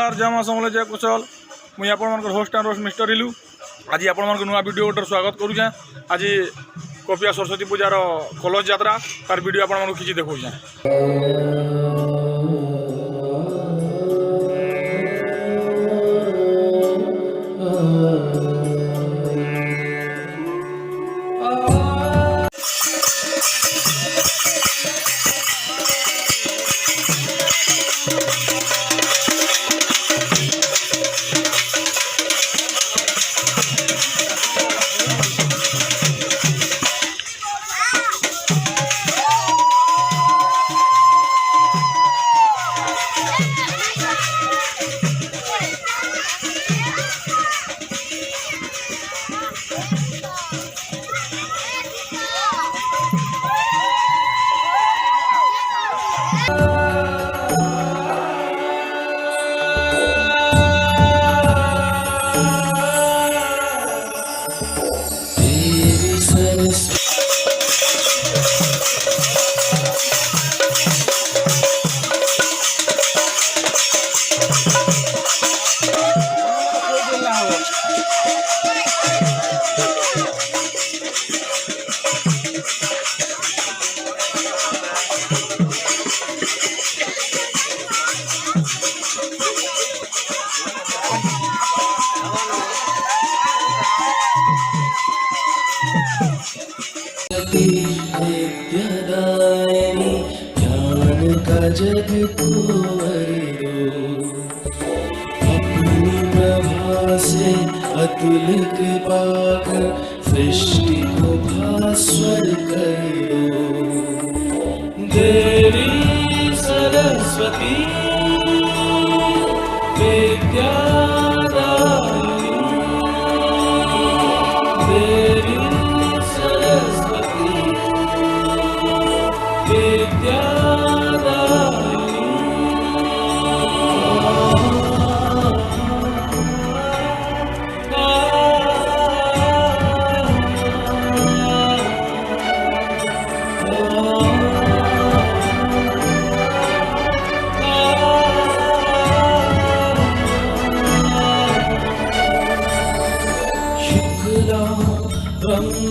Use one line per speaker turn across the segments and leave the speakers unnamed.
नमस्कार जय माँ समले जय कुशल मुझे आपण होस्ट एंड रोस्ट मिस्टर इलू आज आपण नुआ वीडियो गोटे स्वागत करुचे। आज कपिया सरस्वती पूजार कलश यात्रा तार वीडियो आपण किसी देखा।
विद्यादायिनी ज्ञान का जग को अपनी प्रभा से अतुल कृपा कर सृष्टि को भास्वर करो। देवी सरस्वती विद्यादायिनी देवी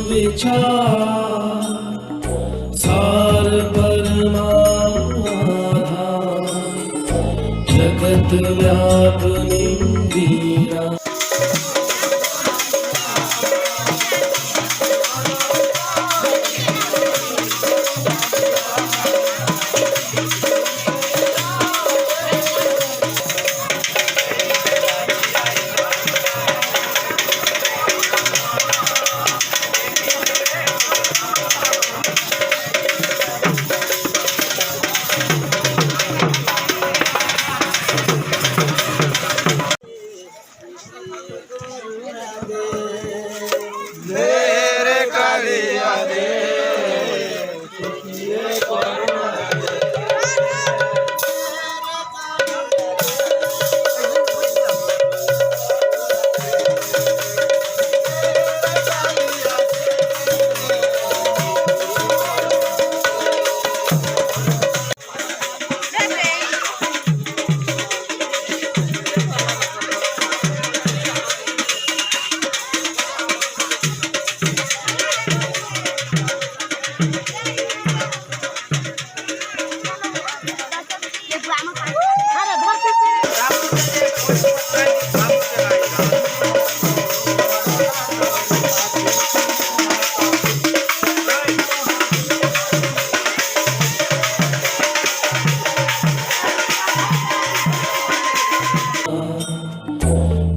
विचार सार परमाधार जगत व्यापनी वीरा।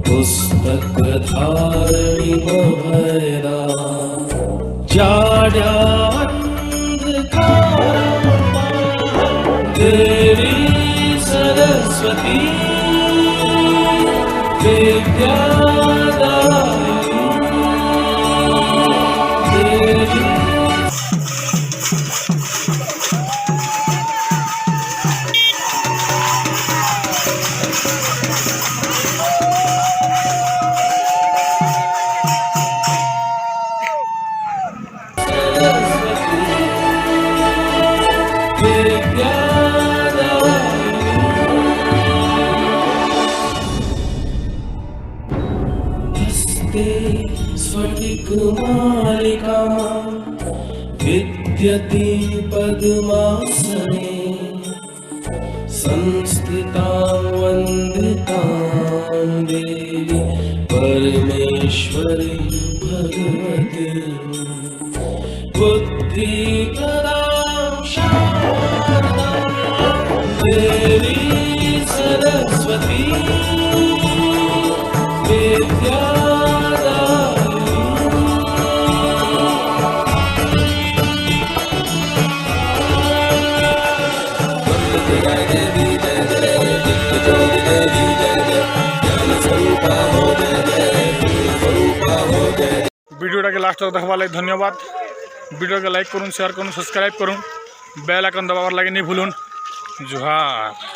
पुस्तक धारणी भैरा जाड्या अंधकार देवी सरस्वती विद्यादायिनी देवी मालिका विद्यते पद्मासने संस्थितां वन्दितां देवी परमेश्वरी भगवती बुद्धिप्रदां शारदां देवी सरस्वती
वीडियो के लास्ट तक देखा लगे धन्यवाद। वीडियो के लाइक करूँ, शेयर करूँ, सब्सक्राइब करूँ, बेल आइकन दबावर लगे नहीं भूलून। जोहार।